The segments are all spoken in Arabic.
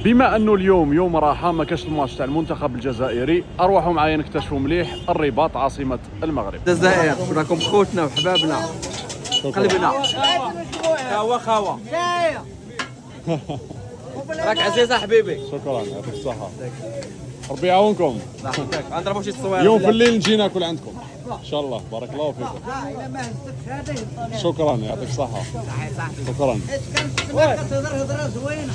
بما انه اليوم يوم راحه ما كاش الماتش تاع المنتخب الجزائري، اروحوا معايا نكتشفوا مليح الرباط عاصمه المغرب. الجزائر راكم خوتنا وحبابنا قلبنا. خاوه راك عزيزه حبيبي. شكرا، يعطيك الصحه. ربي يعاونكم. غنضربوا شي تصويره يوم في الليل نجي ناكل عندكم ان شاء الله. بارك الله فيكم. شكرا، يعطيك الصحه. شكرا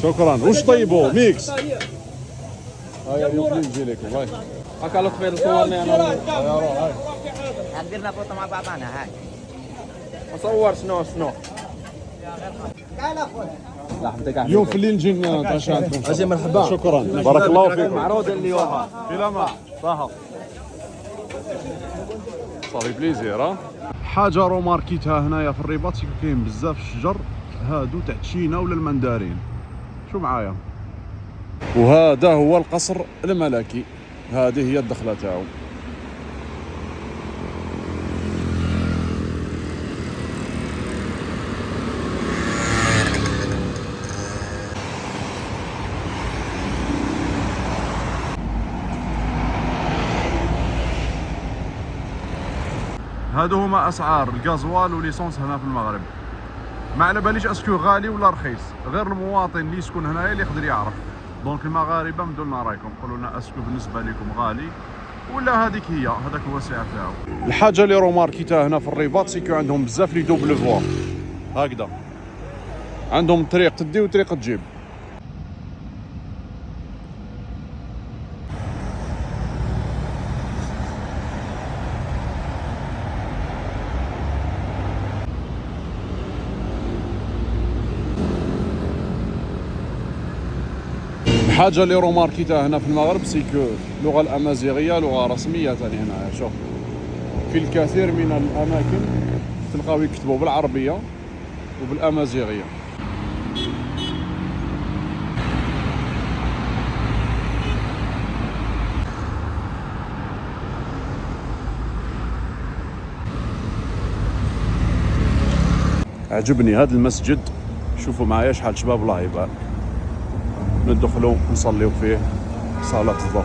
شكرا. واش طيبوا ميكس؟ هيا اليوم في الليل نجي لكم. هاي هاكا لطفي صورني انا. هيا روح. هاي درنا فوطه مع بعضنا. هاي نصور شنو اليوم في الليل نجي نتعشى عندكم. اجي مرحبا. شكرا، بارك الله فيكم. معروض اليوم الى ما صحه صافي بليزير. حاجه روماركيتها هنايا في الرباط كاين بزاف الشجر هادو تاع التشينا ولا المندارين. شو معايا. وهذا هو القصر الملكي، هذه هي الدخله تاعو. هادو هما اسعار الغازوال وليسونس هنا في المغرب. ما على باليش اسكو غالي ولا رخيص، غير المواطن اللي يسكن هنايا اللي يقدر يعرف. دونك المغاربه مدوا لنا رايكم، قولوا لنا اسكو بالنسبه لكم غالي ولا هذيك هي، هذاك هو السعر تاعو. الحاجه اللي روماركيتها هنا في الرباط سيكو عندهم بزاف لي دوبل فوا هكذا، عندهم طريق تدي وطريق تجيب. الحاجة اللي روماركيتها هنا في المغرب سيكو اللغة الأمازيغية لغة رسمية ثاني هنا. شوف في الكثير من الأماكن تلقاو يكتبوا بالعربية وبالأمازيغية. عجبني هذا المسجد، شوفوا معايا شحال شباب الله يبارك. ندخلوا نصليوا فيه صلاة الظهر.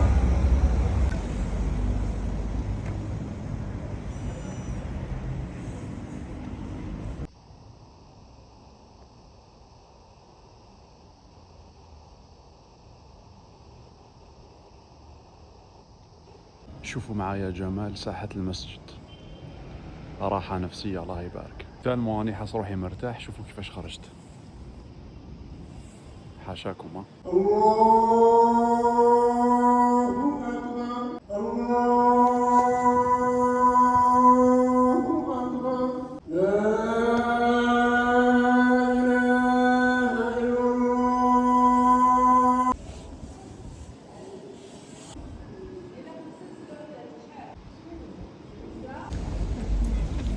شوفوا معايا جمال ساحة المسجد، راحة نفسية الله يبارك. تالمو اني حاس روحي مرتاح. شوفوا كيفاش خرجت، حاشاكم.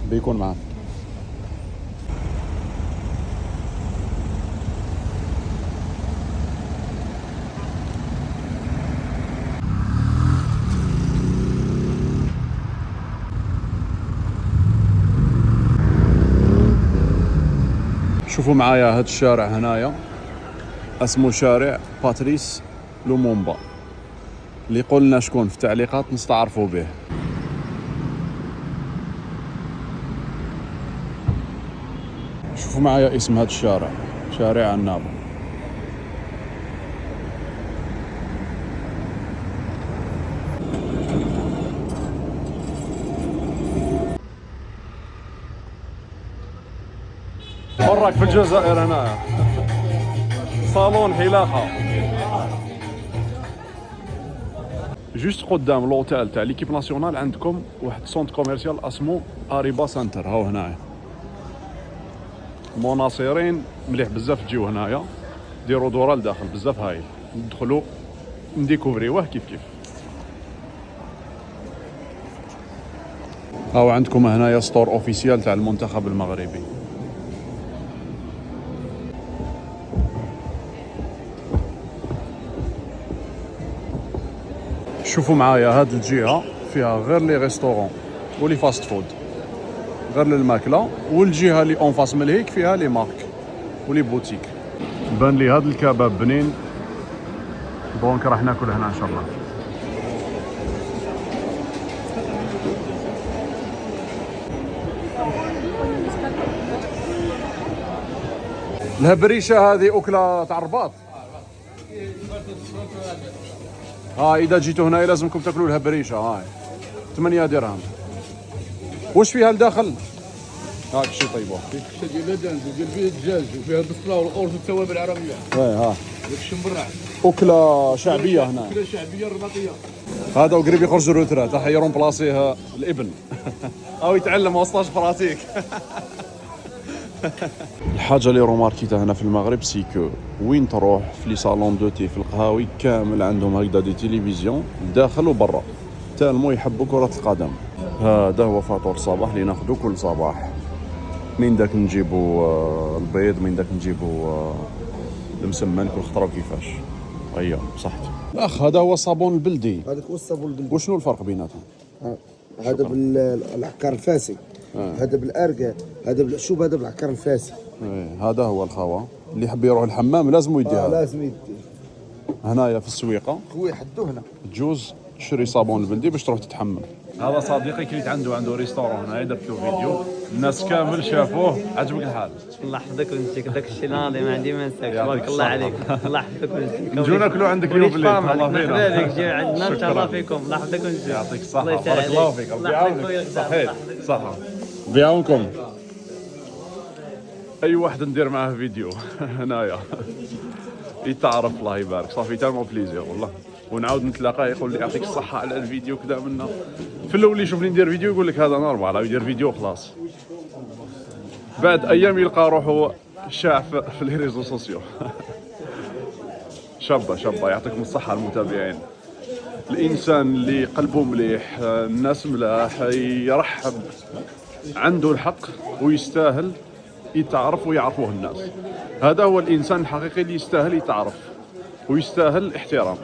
بيكون معاه. شوفوا معايا هذا الشارع هنايا اسمه شارع باتريس لومومبا، اللي قلنا شكون في التعليقات نستعرفوا به. شوفوا معايا اسم هذا الشارع، شارع النابا. وراك في الجزائر هنا صالون حلاقة جوست قدام لوتيل تاع ليكيب ناسيونال. عندكم واحد سونت كوميرسيال اسمه اريبا سنتر، هاو هنايا. المناصرين مليح بزاف تجيو هنايا، ديروا دورة لداخل بزاف هايل، ندخلوا نديكوفريوه كيف كيف. هاو عندكم هنايا ستور اوفيسيال تاع المنتخب المغربي. شوفوا معايا هاد الجهة فيها غير لي ريستورون ولي فاست فود، غير للماكلة، والجهة اللي اون فاس من هيك فيها لي مارك ولي بوتيك. بان لي هاد الكباب بنين دونك راح ناكل هنا ان شاء الله. الهبريشه هذه اكله تاع الرباط. اذا جيتوا هنا لازمكم تاكلوا الهبريشه. هاي 8 درهم. واش فيها لداخل؟ هاك شي طيبوه. فيها ديال الدجاج وديال فيها الدجاج وفيها البصله والارز والتوابل العربيه. ها داك الشمبرع. اكله شعبيه هنا. اكله شعبيه رباطيه. هذا وقريب يخرج الروترات راح يرون بلاصيه الابن او يتعلم وسطاش براتيك. الحاجه اللي روماركيتها هنا في المغرب سيكو وين تروح في لي صالون دو تي في القهاوي كامل عندهم هكذا دي تيليفزيون داخل وبرا تالمو يحبوا كرة القدم. هذا هو فطور الصباح اللي ناخذه كل صباح. من داك نجيبو البيض، من داك نجيبو المسمن كل خطره وكيفاش. ايوا صحتي. الاخ هذا هو الصابون البلدي. هذاك هو الصابون البلدي. وشنو الفرق بيناتهم؟ هذا بالعكار الفاسي، هذا بالارقه، هذا بالعشوب، هذا بالعكار الفاسي. هذا هو الخوا اللي يحب يروح الحمام لازم يديها. لازم يدي. هنايا في السويقه خويا حدو هنا تجوز تشري صابون البلدي باش تروح تتحمم. هذا صديقي كليت عنده ريستورون هنا، درت له فيديو الناس كامل شافوه. عجبك الحال؟ الله يحفظك وينسيك، داك الشيء ناضي ما عندي ما نساك. تبارك الله عليك. الله يحفظك وينسيك. نجيو ناكلوا عندك اليوم بالليل. الله فينا. مرحبا بك، جي عندنا ان شاء الله فيكم. الله يحفظك وينسيك. يعطيك الصحة. بارك الله فيك. ربي يعاونك. صحيح صحة. بيعاونكم. أي واحد ندير معاه فيديو هنايا يتعرف الله يبارك صافي تالمو بليزير والله. ونعاود نتلاقاه يقول لي يعطيك الصحة على الفيديو كذا منا. في الأول يشوفني ندير فيديو يقول لك هذا نورمال يدير فيديو خلاص. بعد أيام يلقى روحه شاع في لي ريزو سوسيو. شابة يعطيكم الصحة المتابعين. الإنسان اللي قلبه مليح، الناس ملاح، يرحب، عنده الحق ويستاهل يتعرف ويعرفوه الناس. هذا هو الإنسان الحقيقي اللي يستاهل يتعرف ويستاهل الاحترام.